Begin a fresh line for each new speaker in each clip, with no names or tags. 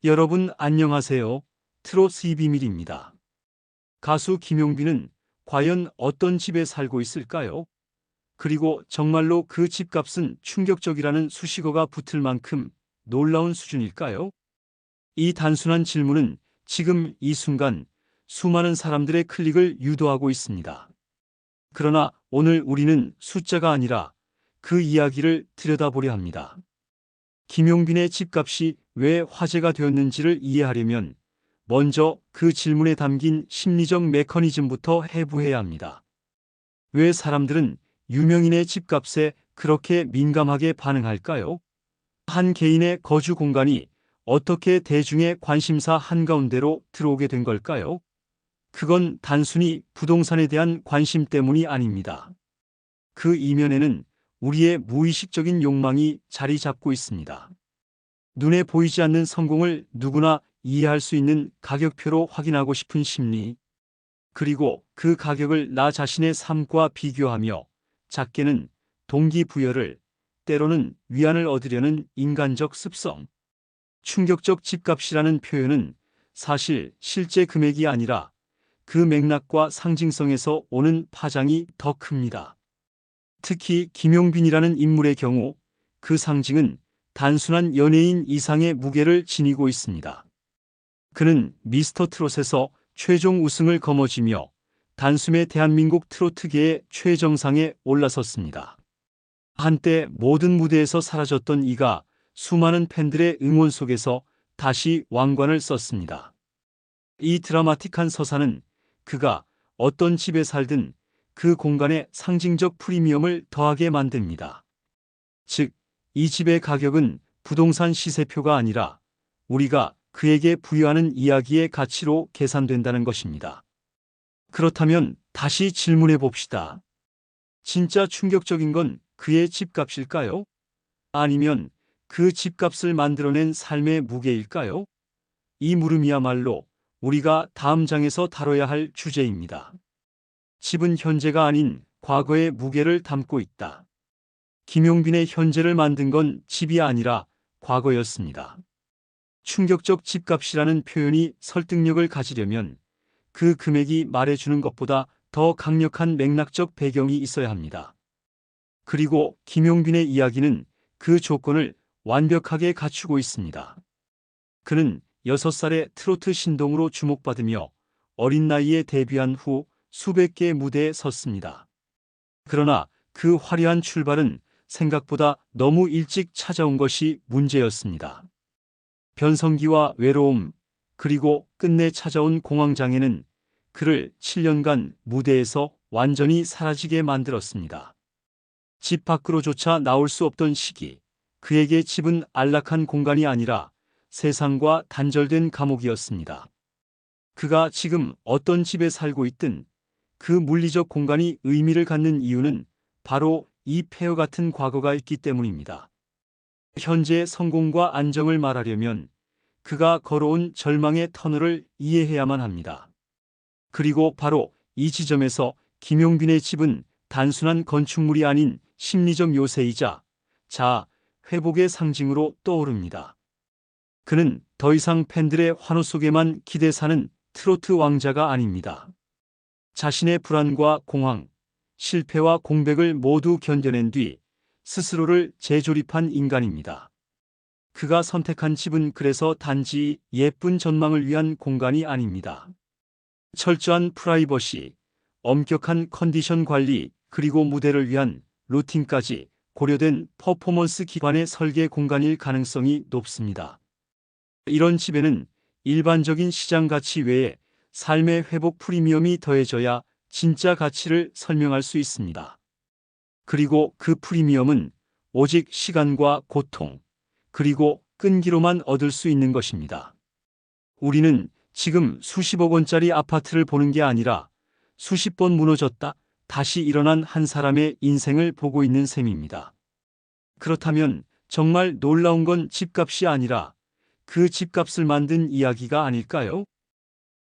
여러분 안녕하세요. 트롯의 비밀입니다. 가수 김용빈은 과연 어떤 집에 살고 있을까요? 그리고 정말로 그 집값은 충격적이라는 수식어가 붙을 만큼 놀라운 수준일까요? 이 단순한 질문은 지금 이 순간 수많은 사람들의 클릭을 유도하고 있습니다. 그러나 오늘 우리는 숫자가 아니라 그 이야기를 들여다보려 합니다. 김용빈의 집값이 왜 화제가 되었는지를 이해하려면 먼저 그 질문에 담긴 심리적 메커니즘부터 해부해야 합니다. 왜 사람들은 유명인의 집값에 그렇게 민감하게 반응할까요? 한 개인의 거주 공간이 어떻게 대중의 관심사 한가운데로 들어오게 된 걸까요? 그건 단순히 부동산에 대한 관심 때문이 아닙니다. 그 이면에는 우리의 무의식적인 욕망이 자리 잡고 있습니다. 눈에 보이지 않는 성공을 누구나 이해할 수 있는 가격표로 확인하고 싶은 심리, 그리고 그 가격을 나 자신의 삶과 비교하며 작게는 동기부여를, 때로는 위안을 얻으려는 인간적 습성. 충격적 집값이라는 표현은 사실 실제 금액이 아니라 그 맥락과 상징성에서 오는 파장이 더 큽니다. 특히 김용빈이라는 인물의 경우 그 상징은 단순한 연예인 이상의 무게를 지니고 있습니다. 그는 미스터 트롯에서 최종 우승을 거머쥐며 단숨에 대한민국 트로트계의 최정상에 올라섰습니다. 한때 모든 무대에서 사라졌던 이가 수많은 팬들의 응원 속에서 다시 왕관을 썼습니다. 이 드라마틱한 서사는 그가 어떤 집에 살든 그 공간에 상징적 프리미엄을 더하게 만듭니다. 즉, 이 집의 가격은 부동산 시세표가 아니라 우리가 그에게 부여하는 이야기의 가치로 계산된다는 것입니다. 그렇다면 다시 질문해 봅시다. 진짜 충격적인 건 그의 집값일까요? 아니면 그 집값을 만들어낸 삶의 무게일까요? 이 물음이야말로 우리가 다음 장에서 다뤄야 할 주제입니다. 집은 현재가 아닌 과거의 무게를 담고 있다. 김용빈의 현재를 만든 건 집이 아니라 과거였습니다. 충격적 집값이라는 표현이 설득력을 가지려면 그 금액이 말해주는 것보다 더 강력한 맥락적 배경이 있어야 합니다. 그리고 김용빈의 이야기는 그 조건을 완벽하게 갖추고 있습니다. 그는 6살의 트로트 신동으로 주목받으며 어린 나이에 데뷔한 후 수백 개의 무대에 섰습니다. 그러나 그 화려한 출발은 생각보다 너무 일찍 찾아온 것이 문제였습니다. 변성기와 외로움, 그리고 끝내 찾아온 공황장애는 그를 7년간 무대에서 완전히 사라지게 만들었습니다. 집 밖으로조차 나올 수 없던 시기, 그에게 집은 안락한 공간이 아니라 세상과 단절된 감옥이었습니다. 그가 지금 어떤 집에 살고 있든 그 물리적 공간이 의미를 갖는 이유는 바로 이 폐허 같은 과거가 있기 때문입니다. 현재의 성공과 안정을 말하려면 그가 걸어온 절망의 터널을 이해해야만 합니다. 그리고 바로 이 지점에서 김용빈의 집은 단순한 건축물이 아닌 심리적 요새이자 자아 회복의 상징으로 떠오릅니다. 그는 더 이상 팬들의 환호 속에만 기대 사는 트로트 왕자가 아닙니다. 자신의 불안과 공황, 실패와 공백을 모두 견뎌낸 뒤 스스로를 재조립한 인간입니다. 그가 선택한 집은 그래서 단지 예쁜 전망을 위한 공간이 아닙니다. 철저한 프라이버시, 엄격한 컨디션 관리, 그리고 무대를 위한 루틴까지 고려된 퍼포먼스 기반의 설계 공간일 가능성이 높습니다. 이런 집에는 일반적인 시장 가치 외에 삶의 회복 프리미엄이 더해져야 진짜 가치를 설명할 수 있습니다. 그리고 그 프리미엄은 오직 시간과 고통, 그리고 끈기로만 얻을 수 있는 것입니다. 우리는 지금 수십억 원짜리 아파트를 보는 게 아니라 수십 번 무너졌다 다시 일어난 한 사람의 인생을 보고 있는 셈입니다. 그렇다면 정말 놀라운 건 집값이 아니라 그 집값을 만든 이야기가 아닐까요?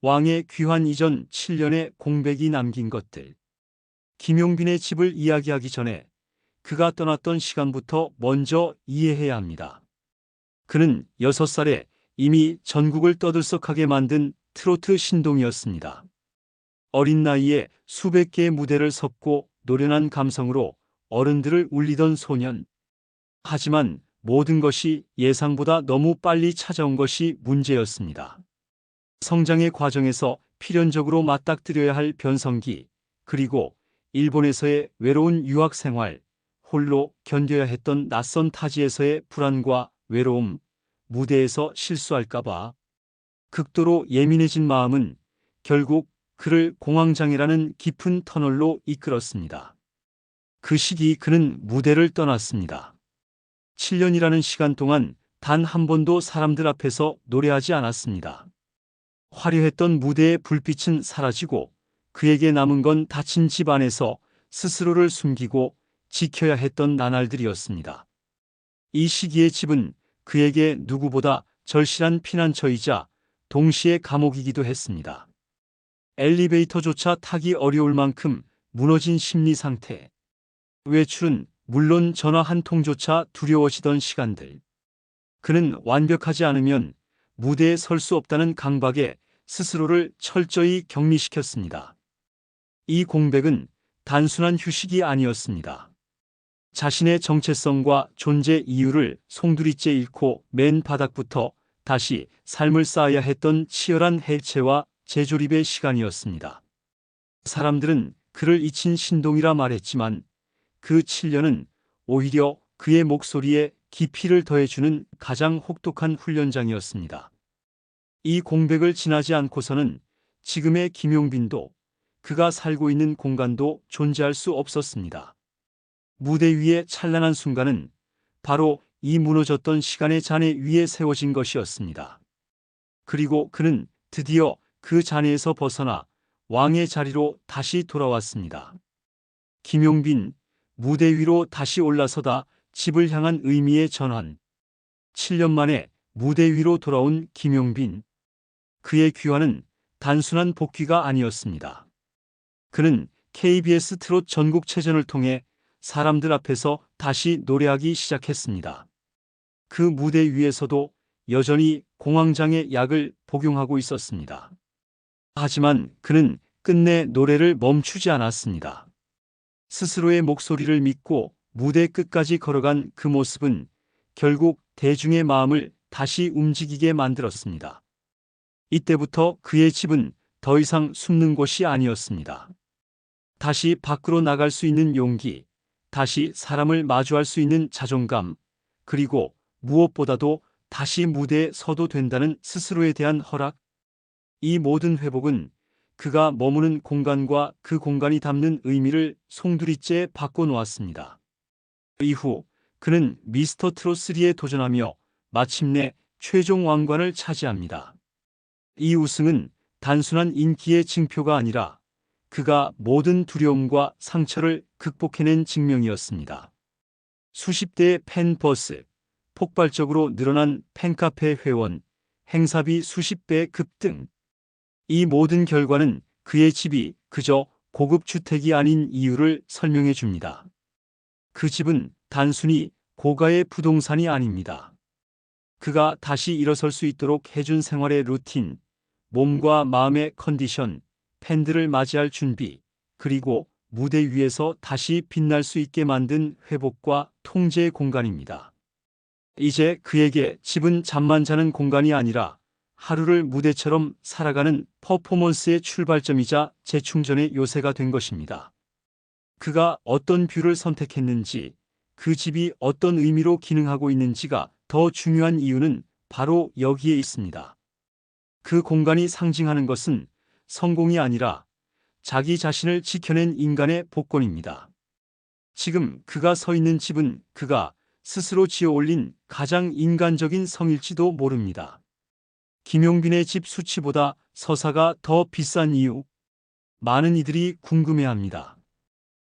왕의 귀환 이전 7년의 공백이 남긴 것들. 김용빈의 집을 이야기하기 전에 그가 떠났던 시간부터 먼저 이해해야 합니다. 그는 6살에 이미 전국을 떠들썩하게 만든 트로트 신동이었습니다. 어린 나이에 수백 개의 무대를 섰고 노련한 감성으로 어른들을 울리던 소년. 하지만 모든 것이 예상보다 너무 빨리 찾아온 것이 문제였습니다. 성장의 과정에서 필연적으로 맞닥뜨려야 할 변성기, 그리고 일본에서의 외로운 유학 생활, 홀로 견뎌야 했던 낯선 타지에서의 불안과 외로움, 무대에서 실수할까봐 극도로 예민해진 마음은 결국 그를 공황장애라는 깊은 터널로 이끌었습니다. 그 시기 그는 무대를 떠났습니다. 7년이라는 시간 동안 단 한 번도 사람들 앞에서 노래하지 않았습니다. 화려했던 무대의 불빛은 사라지고 그에게 남은 건 닫힌 집 안에서 스스로를 숨기고 지켜야 했던 나날들이었습니다. 이 시기의 집은 그에게 누구보다 절실한 피난처이자 동시에 감옥이기도 했습니다. 엘리베이터조차 타기 어려울 만큼 무너진 심리 상태. 외출은 물론 전화 한 통조차 두려워지던 시간들. 그는 완벽하지 않으면 무대에 설 수 없다는 강박에 스스로를 철저히 격리시켰습니다. 이 공백은 단순한 휴식이 아니었습니다. 자신의 정체성과 존재 이유를 송두리째 잃고 맨 바닥부터 다시 삶을 쌓아야 했던 치열한 해체와 재조립의 시간이었습니다. 사람들은 그를 잊힌 신동이라 말했지만 그 7년은 오히려 그의 목소리에 깊이를 더해주는 가장 혹독한 훈련장이었습니다. 이 공백을 지나지 않고서는 지금의 김용빈도 그가 살고 있는 공간도 존재할 수 없었습니다. 무대 위의 찬란한 순간은 바로 이 무너졌던 시간의 잔해 위에 세워진 것이었습니다. 그리고 그는 드디어 그 잔해에서 벗어나 왕의 자리로 다시 돌아왔습니다. 김용빈, 무대 위로 다시 올라서다 집을 향한 의미의 전환. 7년 만에 무대 위로 돌아온 김용빈. 그의 귀환은 단순한 복귀가 아니었습니다. 그는 KBS 트롯 전국체전을 통해 사람들 앞에서 다시 노래하기 시작했습니다. 그 무대 위에서도 여전히 공황장애 약을 복용하고 있었습니다. 하지만 그는 끝내 노래를 멈추지 않았습니다. 스스로의 목소리를 믿고 무대 끝까지 걸어간 그 모습은 결국 대중의 마음을 다시 움직이게 만들었습니다. 이때부터 그의 집은 더 이상 숨는 곳이 아니었습니다. 다시 밖으로 나갈 수 있는 용기, 다시 사람을 마주할 수 있는 자존감, 그리고 무엇보다도 다시 무대에 서도 된다는 스스로에 대한 허락. 이 모든 회복은 그가 머무는 공간과 그 공간이 담는 의미를 송두리째 바꿔놓았습니다. 이후 그는 미스터 트롯 3에 도전하며 마침내 최종 왕관을 차지합니다. 이 우승은 단순한 인기의 징표가 아니라 그가 모든 두려움과 상처를 극복해낸 증명이었습니다. 수십 대의 팬버스, 폭발적으로 늘어난 팬카페 회원, 행사비 수십 배 급등. 이 모든 결과는 그의 집이 그저 고급 주택이 아닌 이유를 설명해 줍니다. 그 집은 단순히 고가의 부동산이 아닙니다. 그가 다시 일어설 수 있도록 해준 생활의 루틴, 몸과 마음의 컨디션, 팬들을 맞이할 준비, 그리고 무대 위에서 다시 빛날 수 있게 만든 회복과 통제의 공간입니다. 이제 그에게 집은 잠만 자는 공간이 아니라 하루를 무대처럼 살아가는 퍼포먼스의 출발점이자 재충전의 요새가 된 것입니다. 그가 어떤 뷰를 선택했는지, 그 집이 어떤 의미로 기능하고 있는지가 더 중요한 이유는 바로 여기에 있습니다. 그 공간이 상징하는 것은 성공이 아니라 자기 자신을 지켜낸 인간의 복권입니다. 지금 그가 서 있는 집은 그가 스스로 지어 올린 가장 인간적인 성일지도 모릅니다. 김용빈의 집 수치보다 서사가 더 비싼 이유. 많은 이들이 궁금해합니다.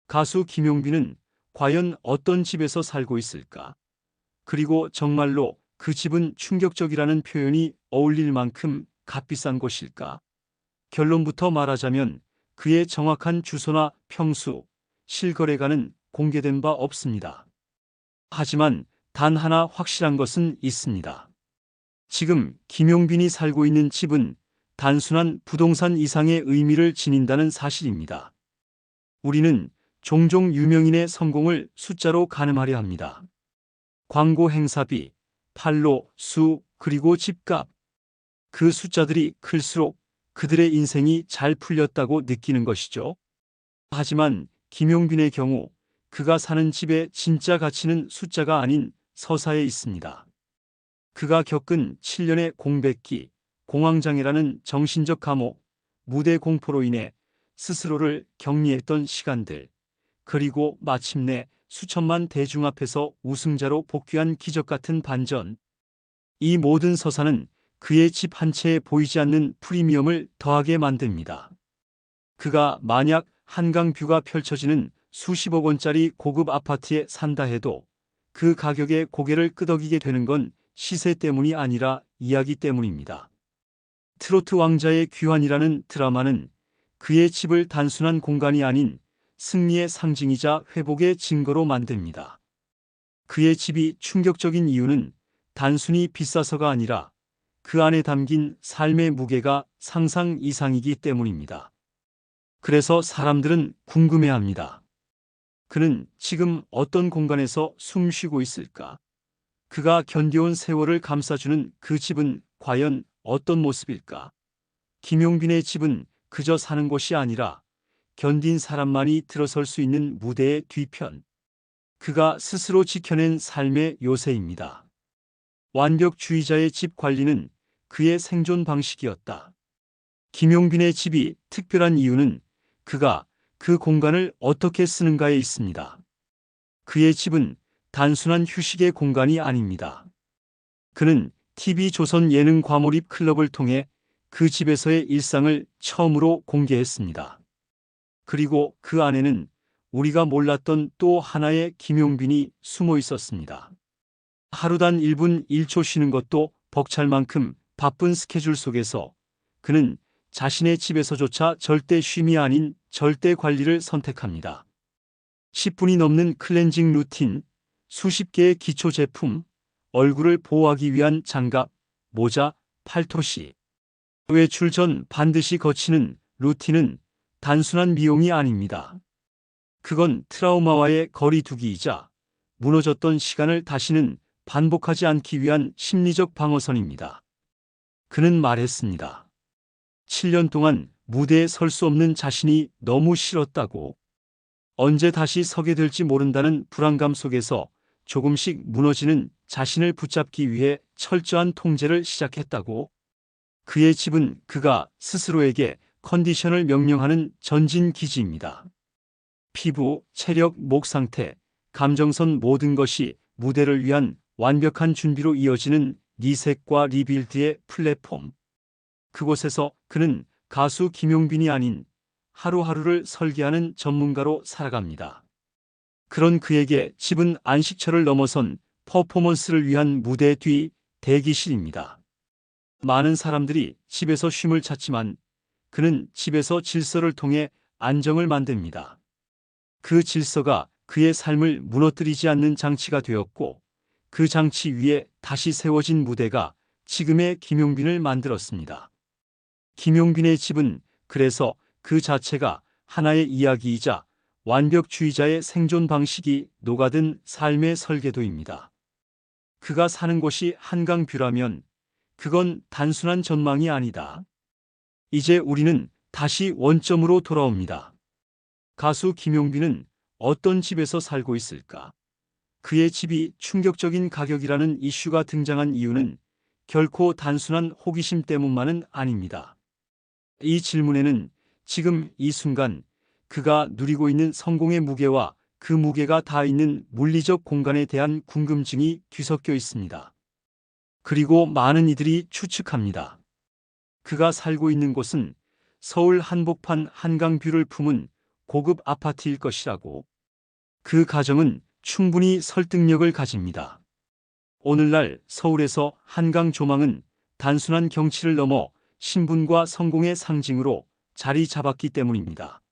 가수 김용빈은 과연 어떤 집에서 살고 있을까? 그리고 정말로 그 집은 충격적이라는 표현이 어울릴 만큼 값비싼 곳일까? 결론부터 말하자면 그의 정확한 주소나 평수, 실거래가는 공개된 바 없습니다. 하지만 단 하나 확실한 것은 있습니다. 지금 김용빈이 살고 있는 집은 단순한 부동산 이상의 의미를 지닌다는 사실입니다. 우리는 종종 유명인의 성공을 숫자로 가늠하려 합니다. 광고 행사비, 판로, 수, 그리고 집값. 그 숫자들이 클수록 그들의 인생이 잘 풀렸다고 느끼는 것이죠. 하지만 김용빈의 경우 그가 사는 집의 진짜 가치는 숫자가 아닌 서사에 있습니다. 그가 겪은 7년의 공백기, 공황장애라는 정신적 감옥, 무대 공포로 인해 스스로를 격리했던 시간들, 그리고 마침내 수천만 대중 앞에서 우승자로 복귀한 기적 같은 반전. 이 모든 서사는 그의 집 한 채에 보이지 않는 프리미엄을 더하게 만듭니다. 그가 만약 한강뷰가 펼쳐지는 수십억 원짜리 고급 아파트에 산다 해도 그 가격에 고개를 끄덕이게 되는 건 시세 때문이 아니라 이야기 때문입니다. 트로트 왕자의 귀환이라는 드라마는 그의 집을 단순한 공간이 아닌 승리의 상징이자 회복의 증거로 만듭니다. 그의 집이 충격적인 이유는 단순히 비싸서가 아니라 그 안에 담긴 삶의 무게가 상상 이상이기 때문입니다. 그래서 사람들은 궁금해합니다. 그는 지금 어떤 공간에서 숨 쉬고 있을까? 그가 견뎌온 세월을 감싸주는 그 집은 과연 어떤 모습일까? 김용빈의 집은 그저 사는 곳이 아니라 견딘 사람만이 들어설 수 있는 무대의 뒤편. 그가 스스로 지켜낸 삶의 요새입니다. 완벽주의자의 집 관리는 그의 생존 방식이었다. 김용빈의 집이 특별한 이유는 그가 그 공간을 어떻게 쓰는가에 있습니다. 그의 집은 단순한 휴식의 공간이 아닙니다. 그는 TV조선 예능 과몰입 클럽을 통해 그 집에서의 일상을 처음으로 공개했습니다. 그리고 그 안에는 우리가 몰랐던 또 하나의 김용빈이 숨어 있었습니다. 하루단 1분 1초 쉬는 것도 벅찰 만큼 바쁜 스케줄 속에서 그는 자신의 집에서조차 절대 쉼이 아닌 절대 관리를 선택합니다. 10분이 넘는 클렌징 루틴, 수십 개의 기초 제품, 얼굴을 보호하기 위한 장갑, 모자, 팔토시. 외출 전 반드시 거치는 루틴은 단순한 미용이 아닙니다. 그건 트라우마와의 거리 두기이자 무너졌던 시간을 다시는 반복하지 않기 위한 심리적 방어선입니다. 그는 말했습니다. 7년 동안 무대에 설 수 없는 자신이 너무 싫었다고. 언제 다시 서게 될지 모른다는 불안감 속에서 조금씩 무너지는 자신을 붙잡기 위해 철저한 통제를 시작했다고. 그의 집은 그가 스스로에게 컨디션을 명령하는 전진 기지입니다. 피부, 체력, 목 상태, 감정선 모든 것이 무대를 위한 완벽한 준비로 이어지는 리셋과 리빌드의 플랫폼. 그곳에서 그는 가수 김용빈이 아닌 하루하루를 설계하는 전문가로 살아갑니다. 그런 그에게 집은 안식처를 넘어선 퍼포먼스를 위한 무대 뒤 대기실입니다. 많은 사람들이 집에서 쉼을 찾지만 그는 집에서 질서를 통해 안정을 만듭니다. 그 질서가 그의 삶을 무너뜨리지 않는 장치가 되었고 그 장치 위에 다시 세워진 무대가 지금의 김용빈을 만들었습니다. 김용빈의 집은 그래서 그 자체가 하나의 이야기이자 완벽주의자의 생존 방식이 녹아든 삶의 설계도입니다. 그가 사는 곳이 한강뷰라면 그건 단순한 전망이 아니다. 이제 우리는 다시 원점으로 돌아옵니다. 가수 김용빈은 어떤 집에서 살고 있을까? 그의 집이 충격적인 가격이라는 이슈가 등장한 이유는 결코 단순한 호기심 때문만은 아닙니다. 이 질문에는 지금 이 순간 그가 누리고 있는 성공의 무게와 그 무게가 닿아 있는 물리적 공간에 대한 궁금증이 뒤섞여 있습니다. 그리고 많은 이들이 추측합니다. 그가 살고 있는 곳은 서울 한복판 한강뷰를 품은 고급 아파트일 것이라고. 그 가정은 충분히 설득력을 가집니다. 오늘날 서울에서 한강 조망은 단순한 경치를 넘어 신분과 성공의 상징으로 자리 잡았기 때문입니다.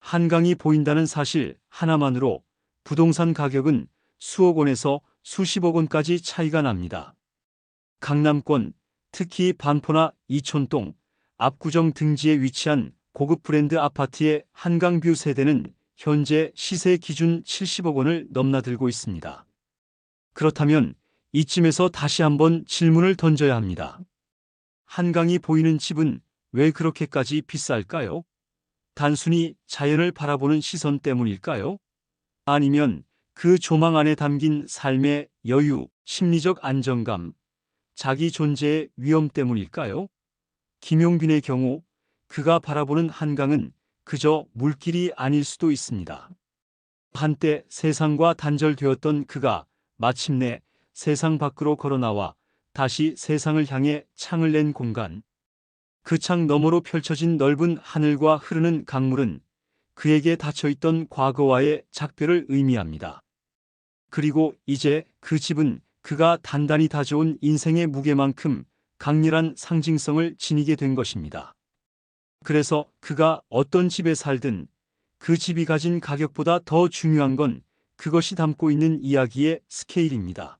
한강이 보인다는 사실 하나만으로 부동산 가격은 수억 원에서 수십억 원까지 차이가 납니다. 강남권, 특히 반포나 이촌동, 압구정 등지에 위치한 고급 브랜드 아파트의 한강뷰 세대는 현재 시세 기준 70억 원을 넘나들고 있습니다. 그렇다면 이쯤에서 다시 한번 질문을 던져야 합니다. 한강이 보이는 집은 왜 그렇게까지 비쌀까요? 단순히 자연을 바라보는 시선 때문일까요? 아니면 그 조망 안에 담긴 삶의 여유, 심리적 안정감, 자기 존재의 위험 때문일까요? 김용빈의 경우 그가 바라보는 한강은 그저 물길이 아닐 수도 있습니다. 한때 세상과 단절되었던 그가 마침내 세상 밖으로 걸어나와 다시 세상을 향해 창을 낸 공간. 그 창 너머로 펼쳐진 넓은 하늘과 흐르는 강물은 그에게 닫혀있던 과거와의 작별을 의미합니다. 그리고 이제 그 집은 그가 단단히 다져온 인생의 무게만큼 강렬한 상징성을 지니게 된 것입니다. 그래서 그가 어떤 집에 살든 그 집이 가진 가격보다 더 중요한 건 그것이 담고 있는 이야기의 스케일입니다.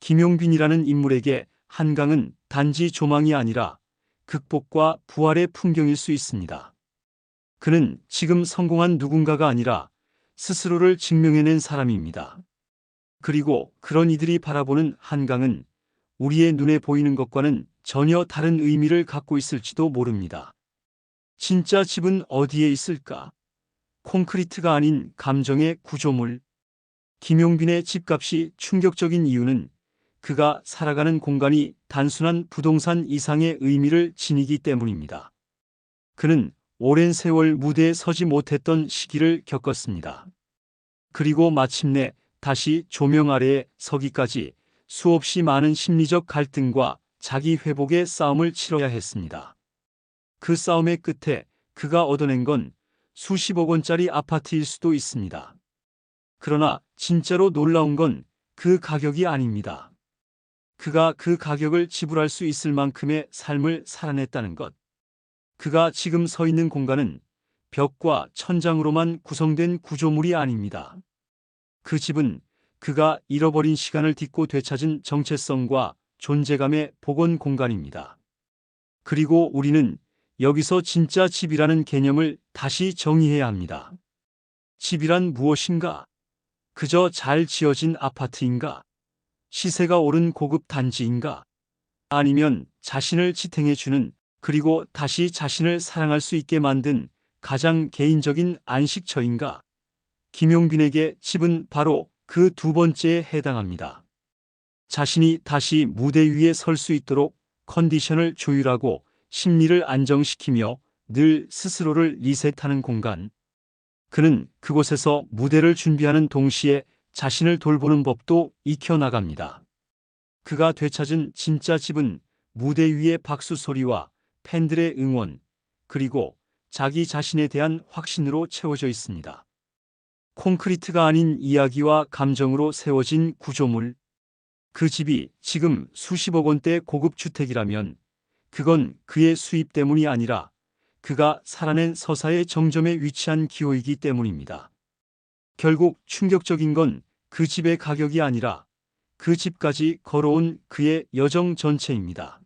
김용빈이라는 인물에게 한강은 단지 조망이 아니라 극복과 부활의 풍경일 수 있습니다. 그는 지금 성공한 누군가가 아니라 스스로를 증명해낸 사람입니다. 그리고 그런 이들이 바라보는 한강은 우리의 눈에 보이는 것과는 전혀 다른 의미를 갖고 있을지도 모릅니다. 진짜 집은 어디에 있을까? 콘크리트가 아닌 감정의 구조물. 김용빈의 집값이 충격적인 이유는 그가 살아가는 공간이 단순한 부동산 이상의 의미를 지니기 때문입니다. 그는 오랜 세월 무대에 서지 못했던 시기를 겪었습니다. 그리고 마침내 다시 조명 아래에 서기까지 수없이 많은 심리적 갈등과 자기 회복의 싸움을 치러야 했습니다. 그 싸움의 끝에 그가 얻어낸 건 수십억 원짜리 아파트일 수도 있습니다. 그러나 진짜로 놀라운 건 그 가격이 아닙니다. 그가 그 가격을 지불할 수 있을 만큼의 삶을 살아냈다는 것. 그가 지금 서 있는 공간은 벽과 천장으로만 구성된 구조물이 아닙니다. 그 집은 그가 잃어버린 시간을 딛고 되찾은 정체성과 존재감의 복원 공간입니다. 그리고 우리는 여기서 진짜 집이라는 개념을 다시 정의해야 합니다. 집이란 무엇인가? 그저 잘 지어진 아파트인가? 시세가 오른 고급 단지인가? 아니면 자신을 지탱해주는 그리고 다시 자신을 사랑할 수 있게 만든 가장 개인적인 안식처인가? 김용빈에게 집은 바로 그 두 번째에 해당합니다. 자신이 다시 무대 위에 설 수 있도록 컨디션을 조율하고 심리를 안정시키며 늘 스스로를 리셋하는 공간. 그는 그곳에서 무대를 준비하는 동시에 자신을 돌보는 법도 익혀나갑니다. 그가 되찾은 진짜 집은 무대 위의 박수 소리와 팬들의 응원, 그리고 자기 자신에 대한 확신으로 채워져 있습니다. 콘크리트가 아닌 이야기와 감정으로 세워진 구조물. 그 집이 지금 수십억 원대 고급 주택이라면 그건 그의 수입 때문이 아니라 그가 살아낸 서사의 정점에 위치한 기호이기 때문입니다. 결국 충격적인 건 그 집의 가격이 아니라 그 집까지 걸어온 그의 여정 전체입니다.